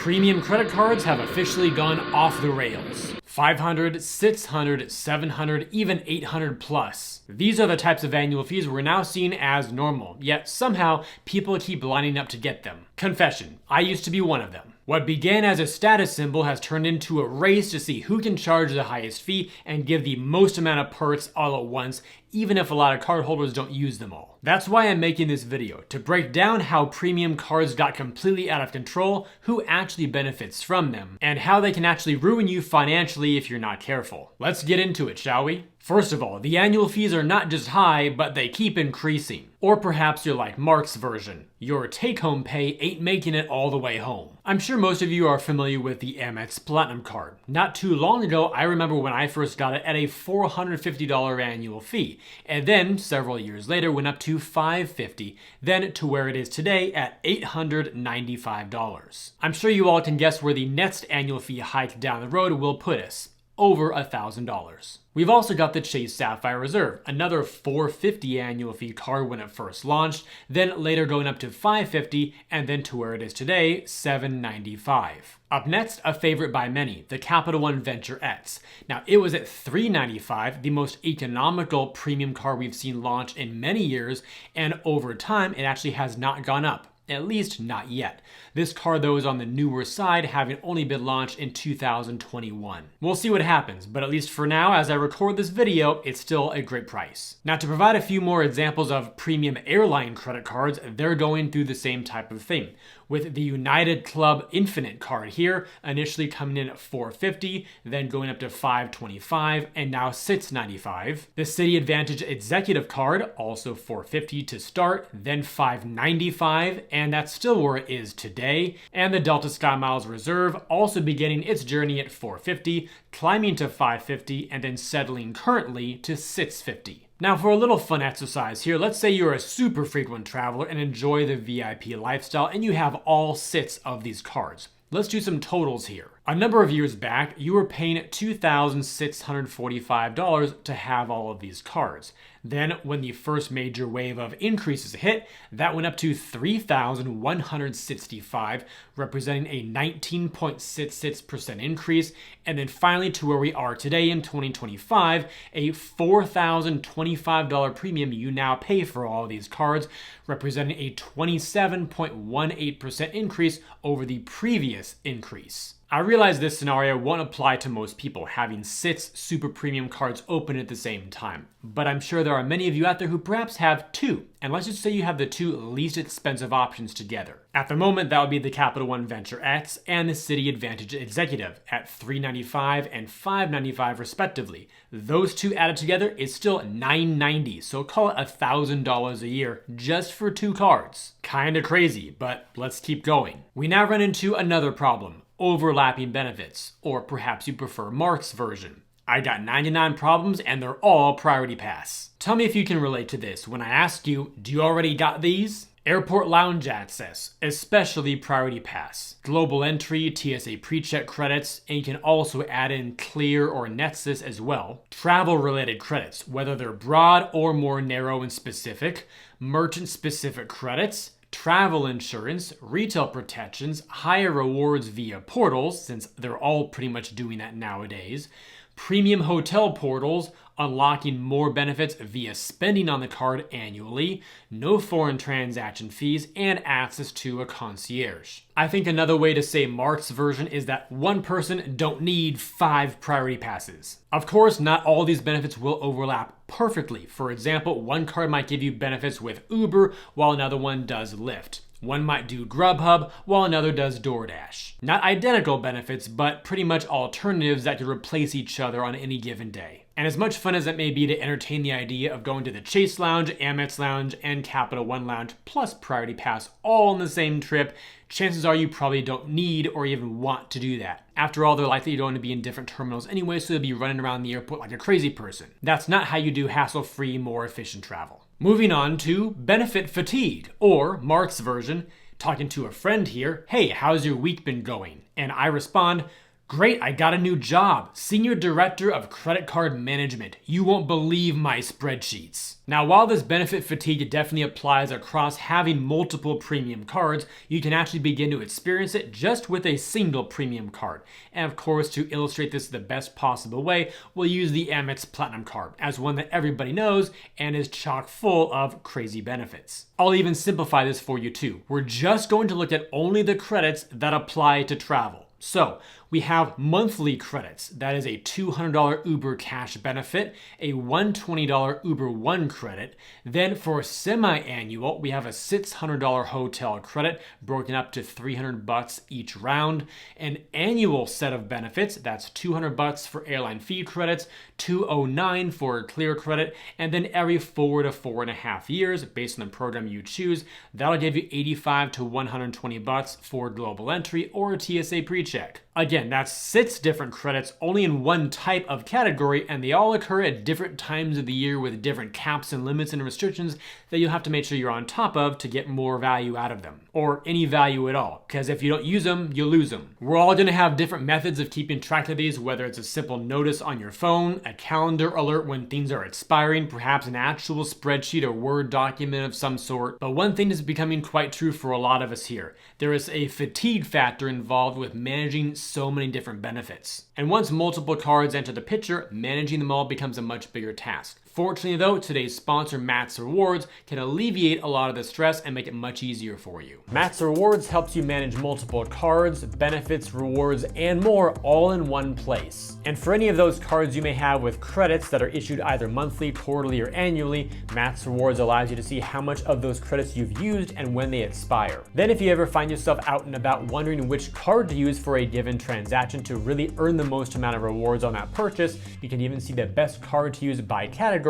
Premium credit cards have officially gone off the rails. 500, 600, 700, even 800 plus. These are the types of annual fees we're now seeing as normal, yet somehow people keep lining up to get them. Confession, I used to be one of them. What began as a status symbol has turned into a race to see who can charge the highest fee and give the most amount of perks all at once, even if a lot of cardholders don't use them all. That's why I'm making this video, to break down how premium cards got completely out of control, who actually benefits from them, and how they can actually ruin you financially if you're not careful. Let's get into it, shall we? First of all, the annual fees are not just high, but they keep increasing. Or perhaps you're like Mark's version. Your take-home pay ain't making it all the way home. I'm sure most of you are familiar with the Amex Platinum card. Not too long ago, I remember when I first got it at a $450 annual fee, and then several years later went up to $550, then to where it is today at $895. I'm sure you all can guess where the next annual fee hike down the road will put us. Over $1,000. We've also got the Chase Sapphire Reserve, another $450 annual fee card when it first launched, then later going up to $550, and then to where it is today, $795. Up next, a favorite by many, the Capital One Venture X. Now, it was at $395, the most economical premium card we've seen launch in many years, and over time, it actually has not gone up. At least not yet. This card though is on the newer side, having only been launched in 2021. We'll see what happens, but at least for now, as I record this video, it's still a great price. Now, to provide a few more examples of premium airline credit cards, they're going through the same type of thing. With the United Club Infinite card here, initially coming in at $450, then going up to $525, and now $695. The Citi Advantage Executive card, also $450 to start, then $595, and that's still where it is today. And the Delta SkyMiles Reserve, also beginning its journey at $450, climbing to $550, and then settling currently to $650. Now, for a little fun exercise here, let's say you're a super frequent traveler and enjoy the VIP lifestyle and you have all 6 of these cards. Let's do some totals here. A number of years back, you were paying $2,645 to have all of these cards. Then, when the first major wave of increases hit, that went up to $3,165, representing a 19.66% increase. And then finally to where we are today in 2025, a $4,025 premium you now pay for all of these cards, representing a 27.18% increase over the previous increase. I realize this scenario won't apply to most people, having 6 super premium cards open at the same time, but I'm sure there are many of you out there who perhaps have 2, and let's just say you have the 2 least expensive options together. At the moment, that would be the Capital One Venture X and the Citi Advantage Executive at $395 and $595 respectively. Those 2 added together is still $990, so call it $1,000 a year just for 2 cards. Kinda crazy, but let's keep going. We now run into another problem. Overlapping benefits, or perhaps you prefer Mark's version. I got 99 problems and they're all Priority Pass. Tell me if you can relate to this when I ask you, do you already got these? Airport lounge access, especially Priority Pass. Global entry, TSA PreCheck credits, and you can also add in Clear or Nexus as well. Travel related credits, whether they're broad or more narrow and specific. Merchant specific credits. Travel insurance, retail protections, higher rewards via portals, since they're all pretty much doing that nowadays, premium hotel portals, unlocking more benefits via spending on the card annually, no foreign transaction fees, and access to a concierge. I think another way to say Mark's version is that one person don't need 5 Priority Passes. Of course, not all these benefits will overlap perfectly. For example, one card might give you benefits with Uber while another one does Lyft. One might do Grubhub while another does DoorDash. Not identical benefits, but pretty much alternatives that could replace each other on any given day. And as much fun as it may be to entertain the idea of going to the Chase Lounge, Amex Lounge, and Capital One Lounge plus Priority Pass all on the same trip, chances are you probably don't need or even want to do that. After all, they're likely going to be in different terminals anyway, so you'll be running around the airport like a crazy person. That's not how you do hassle-free, more efficient travel. Moving on to benefit fatigue, or Mark's version, talking to a friend here, hey, how's your week been going? And I respond, Great, I got a new job. Senior Director of Credit Card Management. You won't believe my spreadsheets. Now, while this benefit fatigue definitely applies across having multiple premium cards, you can actually begin to experience it just with a single premium card. And of course, to illustrate this the best possible way, we'll use the Amex Platinum card as one that everybody knows and is chock full of crazy benefits. I'll even simplify this for you too. We're just going to look at only the credits that apply to travel. So we have monthly credits. That is a $200 Uber cash benefit, a $120 Uber One credit. Then for semi-annual, we have a $600 hotel credit broken up to $300 each round. An annual set of benefits, that's $200 for airline fee credits, $209 for clear credit, and then every 4 to 4.5 years, based on the program you choose, that'll give you $85 to $120 for global entry or TSA PreCheck. Again, that's 6 different credits only in one type of category, and they all occur at different times of the year with different caps and limits and restrictions that you'll have to make sure you're on top of to get more value out of them, or any value at all, because if you don't use them, you lose them. We're all going to have different methods of keeping track of these, whether it's a simple notice on your phone, a calendar alert when things are expiring, perhaps an actual spreadsheet or Word document of some sort. But one thing is becoming quite true for a lot of us here. There is a fatigue factor involved with managing so many different benefits. And once multiple cards enter the picture, managing them all becomes a much bigger task. Fortunately though, today's sponsor, Matt's Rewards, can alleviate a lot of the stress and make it much easier for you. Matt's Rewards helps you manage multiple cards, benefits, rewards, and more all in one place. And for any of those cards you may have with credits that are issued either monthly, quarterly, or annually, Matt's Rewards allows you to see how much of those credits you've used and when they expire. Then if you ever find yourself out and about wondering which card to use for a given transaction to really earn the most amount of rewards on that purchase, you can even see the best card to use by category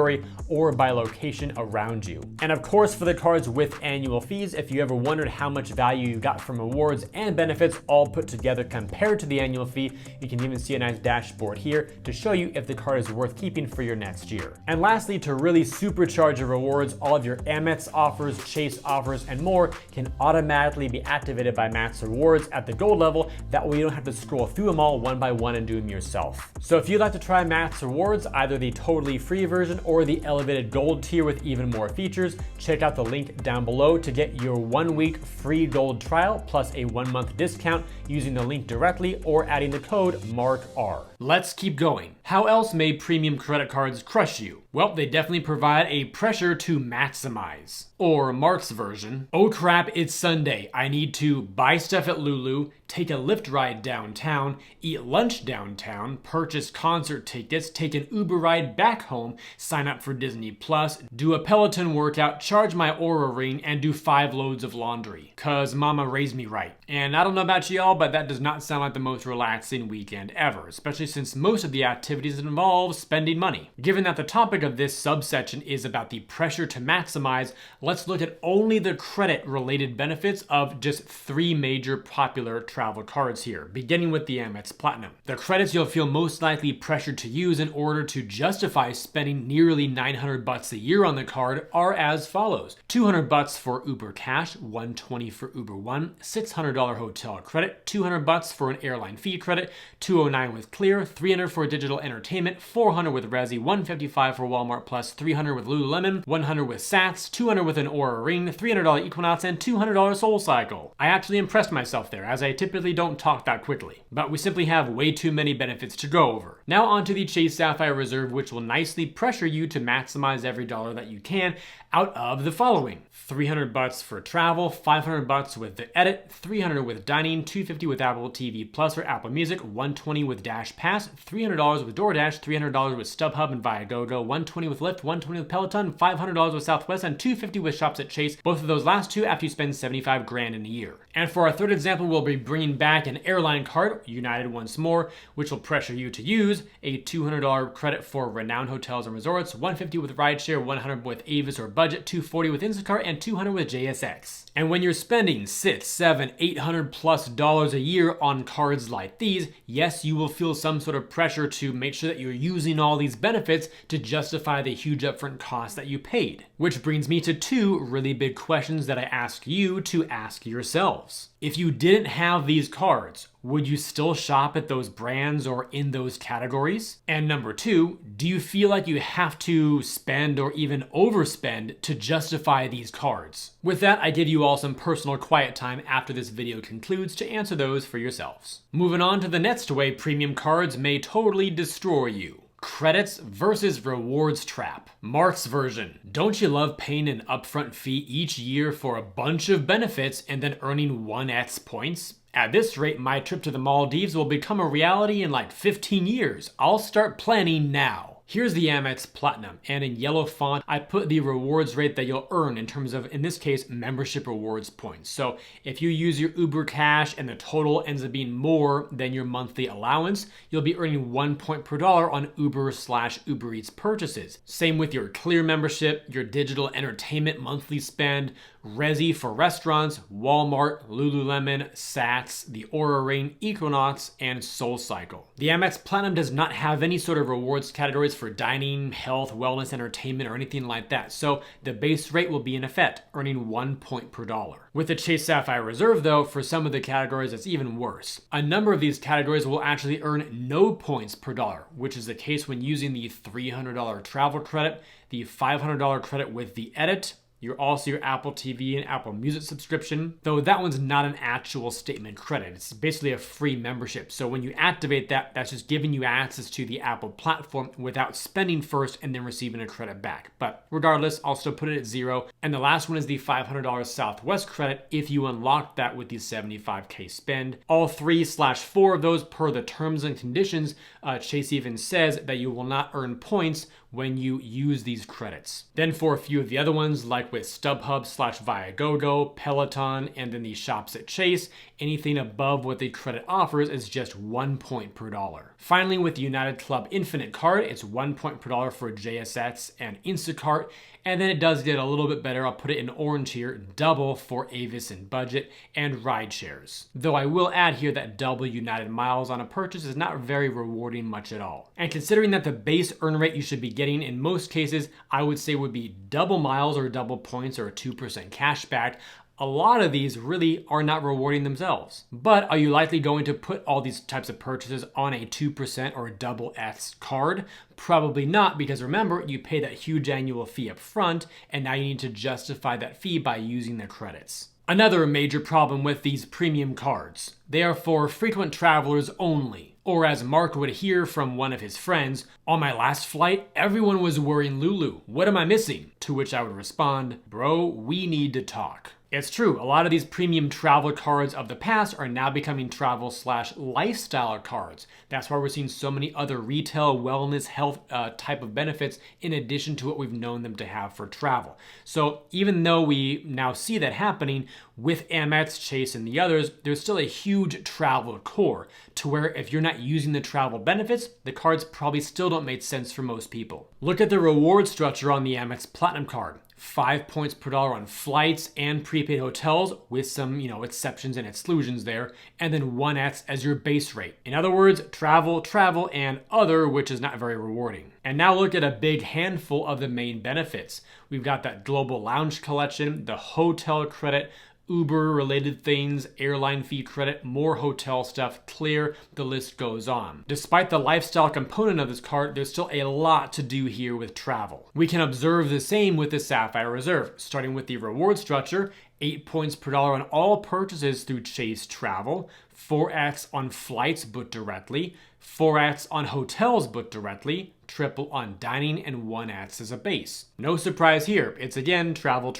or by location around you. And of course, for the cards with annual fees, if you ever wondered how much value you got from rewards and benefits all put together compared to the annual fee, you can even see a nice dashboard here to show you if the card is worth keeping for your next year. And lastly, to really supercharge your rewards, all of your Amex offers, Chase offers, and more can automatically be activated by Matt's Rewards at the gold level. That way you don't have to scroll through them all one by one and do them yourself. So if you'd like to try Matt's Rewards, either the totally free version or the elevated gold tier with even more features, check out the link down below to get your 1-week free gold trial plus a 1-month discount using the link directly or adding the code MARKR. Let's keep going. How else may premium credit cards crush you? Well, they definitely provide a pressure to maximize. Or Mark's version, oh crap, it's Sunday. I need to buy stuff at Lulu, take a Lyft ride downtown, eat lunch downtown, purchase concert tickets, take an Uber ride back home, sign up for Disney Plus, do a Peloton workout, charge my Aura ring, and do 5 loads of laundry. Cause mama raised me right. And I don't know about y'all, but that does not sound like the most relaxing weekend ever, especially since most of the activities involve spending money. Given that the topic of this subsection is about the pressure to maximize, let's look at only the credit-related benefits of just 3 major popular travel cards here, beginning with the Amex Platinum. The credits you'll feel most likely pressured to use in order to justify spending nearly $900 a year on the card are as follows. $200 for Uber Cash, $120 for Uber One, $600 hotel credit, $200 for an airline fee credit, $209 with Clear, $300 for digital entertainment, $400 with Resi, $155 for Walmart Plus, $300 with Lululemon, $100 with Sats, $200 with an Aura ring, $300 Equinox, and $200 SoulCycle. I actually impressed myself there, as I typically don't talk that quickly, but we simply have way too many benefits to go over. Now onto the Chase Sapphire Reserve, which will nicely pressure you to maximize every dollar that you can out of the following. $300 for travel, $500 with the edit, $300 with dining, $250 with Apple TV Plus or Apple Music, $120 with Dash Pass, $300 with DoorDash, $300 with StubHub and Viagogo, $120 with Lyft, $120 with Peloton, $500 with Southwest, and $250 with Shops at Chase. Both of those last two after you spend $75 grand in a year. And for our third example, we'll be bringing back an airline card, United once more, which will pressure you to use a $200 credit for renowned hotels and resorts, $150 with rideshare, $100 with Avis or Budget, $240 with Instacart, and $200 with JSX. And when you're spending $600, $700, $800 plus a year on cards like these, yes, you will feel some sort of pressure to make sure that you're using all these benefits to justify the huge upfront cost that you paid. Which brings me to 2 really big questions that I ask you to ask yourselves. If you didn't have these cards, Would you still shop at those brands or in those categories? And number two, do you feel like you have to spend or even overspend to justify these cards? With that, I give you all some personal quiet time after this video concludes to answer those for yourselves. Moving on to the next way premium cards may totally destroy you. Credits versus rewards trap. Mark's version. Don't you love paying an upfront fee each year for a bunch of benefits and then earning 1x points? At this rate, my trip to the Maldives will become a reality in like 15 years. I'll start planning now. Here's the Amex Platinum, and in yellow font, I put the rewards rate that you'll earn in terms of, in this case, membership rewards points. So if you use your Uber Cash and the total ends up being more than your monthly allowance, you'll be earning 1 point per dollar on Uber/Uber Eats purchases. Same with your Clear membership, your digital entertainment monthly spend, Resi for restaurants, Walmart, Lululemon, Saks, the Oura Ring, Equinox, and SoulCycle. The Amex Platinum does not have any sort of rewards categories for dining, health, wellness, entertainment, or anything like that. So the base rate will be in effect, earning 1 point per dollar. With the Chase Sapphire Reserve though, for some of the categories it's even worse. A number of these categories will actually earn no points per dollar, which is the case when using the $300 travel credit, the $500 credit with the edit, your Apple TV and Apple Music subscription, though that one's not an actual statement credit. It's basically a free membership. So when you activate that, that's just giving you access to the Apple platform without spending first and then receiving a credit back. But regardless, I'll still put it at 0. And the last one is the $500 Southwest credit if you unlock that with the $75K spend. All 3/4 of those per the terms and conditions, Chase even says that you will not earn points when you use these credits. Then for a few of the other ones, like with StubHub/Viagogo, Peloton, and then the shops at Chase, anything above what the credit offers is just 1 point per dollar. Finally, with the United Club Infinite card, it's 1 point per dollar for JSX and Instacart, and then it does get a little bit better. I'll put it in orange here, double for Avis and Budget and ride shares. Though I will add here that double United miles on a purchase is not very rewarding much at all. And considering that the base earn rate you should be getting in most cases, I would say would be double miles or double points or a 2% cash back, a lot of these really are not rewarding themselves. But are you likely going to put all these types of purchases on a 2% or a double X card? Probably not, because remember, you pay that huge annual fee up front, and now you need to justify that fee by using the credits. Another major problem with these premium cards, they are for frequent travelers only. Or as Mark would hear from one of his friends, on my last flight, everyone was wearing Lulu. What am I missing? To which I would respond, bro, we need to talk. It's true, a lot of these premium travel cards of the past are now becoming travel/lifestyle cards. That's why we're seeing so many other retail, wellness, health type of benefits in addition to what we've known them to have for travel. So even though we now see that happening with Amex, Chase, and the others, there's still a huge travel core to where if you're not using the travel benefits, the cards probably still don't make sense for most people. Look at the reward structure on the Amex Platinum card. 5 points per dollar on flights and prepaid hotels with some, exceptions and exclusions there, and then 1x as your base rate. In other words, travel, and other, which is not very rewarding. And now look at a big handful of the main benefits. We've got that global lounge collection, the hotel credit, Uber related things, airline fee credit, more hotel stuff, Clear, the list goes on. Despite the lifestyle component of this card, there's still a lot to do here with travel. We can observe the same with the Sapphire Reserve, starting with the reward structure, 8 points per dollar on all purchases through Chase Travel, 4x on flights booked directly, 4x on hotels booked directly, triple on dining, and 1x as a base. No surprise here. It's again travel,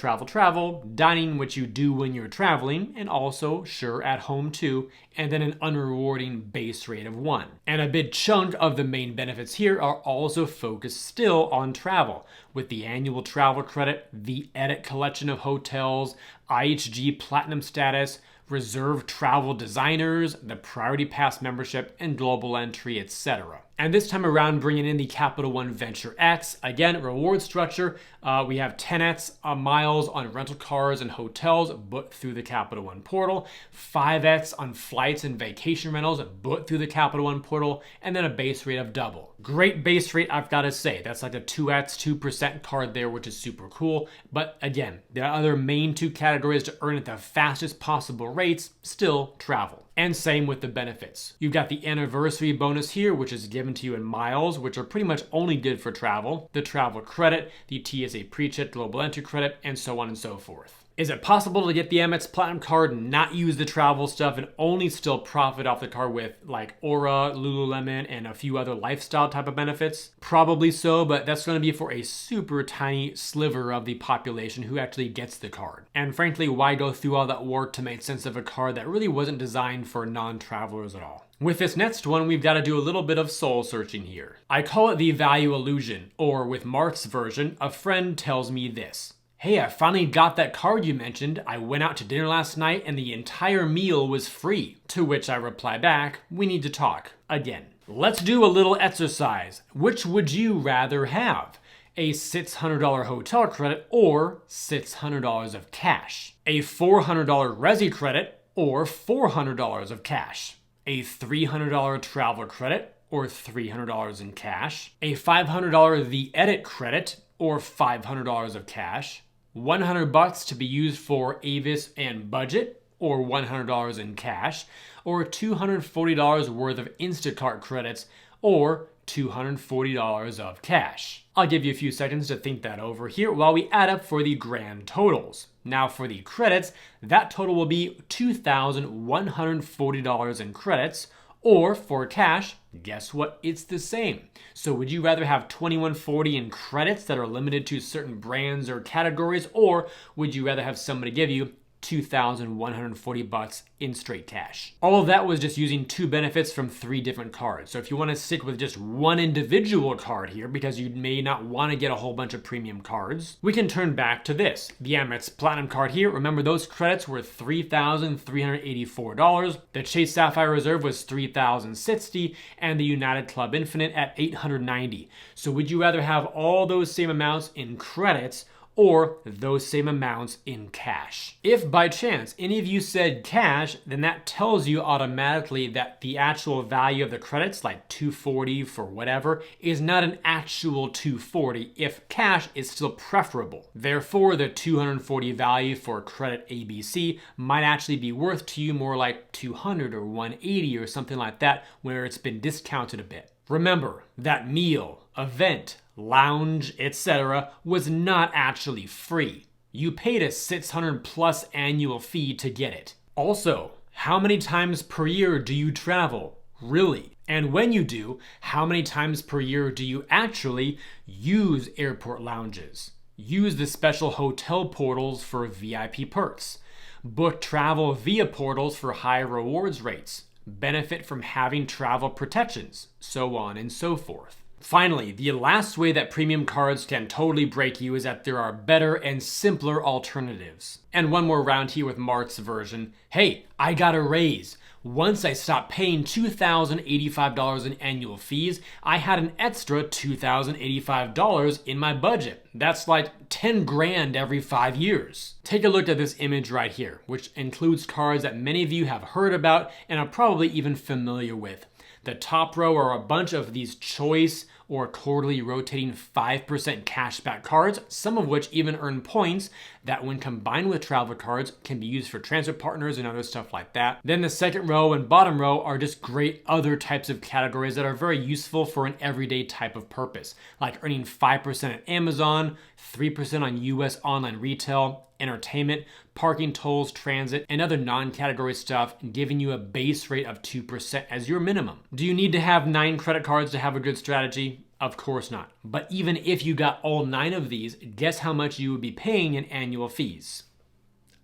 dining, which you do when you're traveling, and also sure at home too, and then an unrewarding base rate of 1. And a big chunk of the main benefits here are also focused still on travel, with the annual travel credit, the edit collection of hotels, IHG Platinum status, Reserve Travel Designers, the Priority Pass membership, and Global Entry, etc. And this time around, bringing in the Capital One Venture X. Again, reward structure. We have 10x miles on rental cars and hotels booked through the Capital One portal, 5x on flights and vacation rentals booked through the Capital One portal, and then a base rate of double. Great base rate, I've got to say. That's like a 2x, 2% card there, which is super cool. But again, the other main two categories to earn at the fastest possible rates, still travel. And same with the benefits. You've got the anniversary bonus here, which is given to you in miles, which are pretty much only good for travel, the travel credit, the TSA PreCheck global entry credit, and so on and so forth. Is it possible to get the Amex Platinum card, not use the travel stuff, and only still profit off the card with like Aura, Lululemon, and a few other lifestyle type of benefits? Probably so, but that's going to be for a super tiny sliver of the population who actually gets the card. And frankly, why go through all that work to make sense of a card that really wasn't designed for non-travelers at all? With this next one, we've got to do a little bit of soul searching here. I call it the value illusion, or with Mark's version, a friend tells me this. Hey, I finally got that card you mentioned. I went out to dinner last night and the entire meal was free. To which I reply back, we need to talk again. Let's do a little exercise. Which would you rather have? A $600 hotel credit or $600 of cash? A $400 Resi credit or $400 of cash? A $300 travel credit or $300 in cash? A $500 The Edit credit or $500 of cash? $100 to be used for Avis and budget, or $100 in cash, or $240 worth of Instacart credits, or $240 of cash. I'll give you a few seconds to think that over here while we add up for the grand totals. Now for the credits, that total will be $2,140 in credits, or for cash, guess what? It's the same. So would you rather have $2,140 in credits that are limited to certain brands or categories, or would you rather have somebody give you $2,140 in straight cash? All of that was just using two benefits from three different cards. So if you want to stick with just one individual card here, because you may not want to get a whole bunch of premium cards, we can turn back to this. The Amex Platinum card here, remember those credits were $3,384. The Chase Sapphire Reserve was $3,060, and the United Club Infinite at $890. So would you rather have all those same amounts in credits or those same amounts in cash? If by chance any of you said cash, then that tells you automatically that the actual value of the credits, like $240 for whatever, is not an actual $240 if cash is still preferable. Therefore, the $240 value for credit ABC might actually be worth to you more like $200 or $180 or something like that, where it's been discounted a bit. Remember, that meal, event, lounge, etc. was not actually free. You paid a $600 plus annual fee to get it. Also, how many times per year do you travel? Really? And when you do, how many times per year do you actually use airport lounges? Use the special hotel portals for VIP perks. Book travel via portals for high rewards rates. Benefit from having travel protections, so on and so forth. Finally, the last way that premium cards can totally break you is that there are better and simpler alternatives. And one more round here with Mart's version. Hey, I got a raise. Once I stopped paying $2,085 in annual fees, I had an extra $2,085 in my budget. That's like 10 grand every 5 years. Take a look at this image right here, which includes cards that many of you have heard about and are probably even familiar with. The top row are a bunch of these choice or quarterly rotating 5% cashback cards, some of which even earn points that when combined with travel cards can be used for transit partners and other stuff like that. Then the second row and bottom row are just great other types of categories that are very useful for an everyday type of purpose, like earning 5% at Amazon, 3% on US online retail, entertainment, parking, tolls, transit, and other non-category stuff, giving you a base rate of 2% as your minimum. Do you need to have 9 credit cards to have a good strategy? Of course not. But even if you got all 9 of these, guess how much you would be paying in annual fees?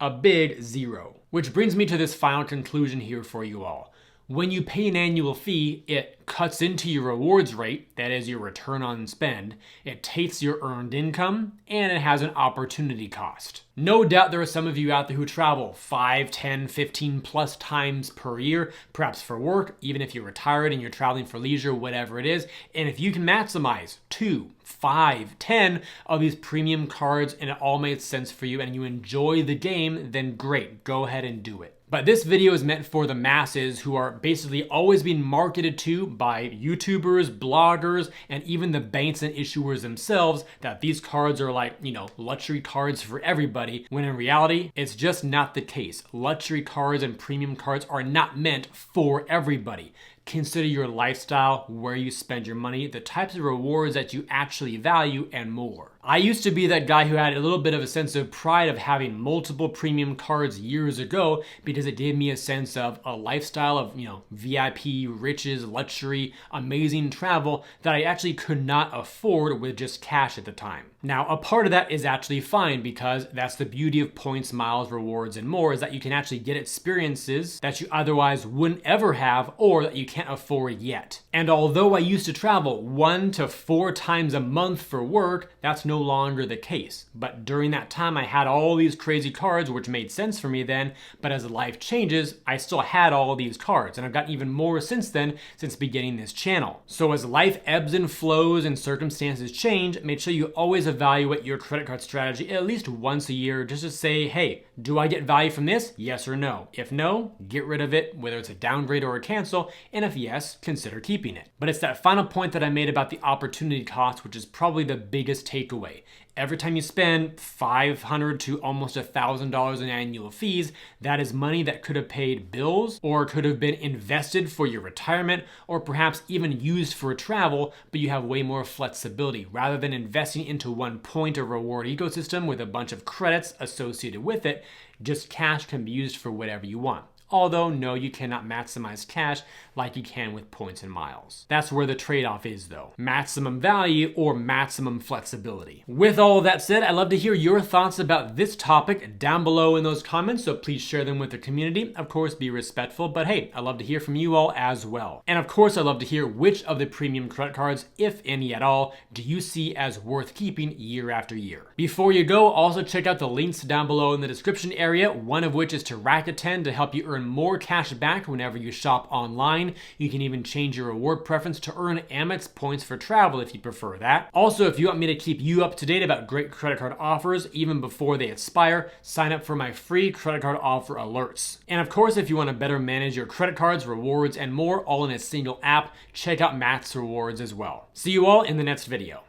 A big zero. Which brings me to this final conclusion here for you all. When you pay an annual fee, it cuts into your rewards rate, that is your return on spend, it takes your earned income, and it has an opportunity cost. No doubt there are some of you out there who travel 5, 10, 15 plus times per year, perhaps for work, even if you're retired and you're traveling for leisure, whatever it is. And if you can maximize 2, 5, 10 of these premium cards and it all makes sense for you and you enjoy the game, then great, go ahead and do it. But this video is meant for the masses who are basically always being marketed to by YouTubers, bloggers, and even the banks and issuers themselves that these cards are like, luxury cards for everybody, when in reality, it's just not the case. Luxury cards and premium cards are not meant for everybody. Consider your lifestyle, where you spend your money, the types of rewards that you actually value, and more. I used to be that guy who had a little bit of a sense of pride of having multiple premium cards years ago because it gave me a sense of a lifestyle of, VIP, riches, luxury, amazing travel that I actually could not afford with just cash at the time. Now, a part of that is actually fine because that's the beauty of points, miles, rewards, and more, is that you can actually get experiences that you otherwise wouldn't ever have or that you can't afford yet. And although I used to travel 1 to 4 times a month for work, that's no longer the case. But during that time, I had all these crazy cards, which made sense for me then, but as life changes, I still had all these cards, and I've gotten even more since then, since beginning this channel. So as life ebbs and flows and circumstances change, make sure you always evaluate your credit card strategy at least once a year, just to say, hey, do I get value from this? Yes or no? If no, get rid of it, whether it's a downgrade or a cancel, and if yes, consider keeping it. But it's that final point that I made about the opportunity cost, which is probably the biggest takeaway. Every time you spend $500 to almost $1,000 in annual fees, that is money that could have paid bills or could have been invested for your retirement or perhaps even used for travel, but you have way more flexibility. Rather than investing into one point or reward ecosystem with a bunch of credits associated with it, just cash can be used for whatever you want. Although, no, you cannot maximize cash like you can with points and miles. That's where the trade-off is, though. Maximum value or maximum flexibility. With all of that said, I'd love to hear your thoughts about this topic down below in those comments, so please share them with the community. Of course, be respectful, but hey, I'd love to hear from you all as well. And of course, I'd love to hear which of the premium credit cards, if any at all, do you see as worth keeping year after year. Before you go, also check out the links down below in the description area, one of which is to Rakuten to help you earn more cash back whenever you shop online. You can even change your reward preference to earn Amex points for travel if you prefer that. Also, if you want me to keep you up to date about great credit card offers even before they expire, sign up for my free credit card offer alerts. And of course, if you want to better manage your credit cards, rewards, and more all in a single app, check out Max Rewards as well. See you all in the next video.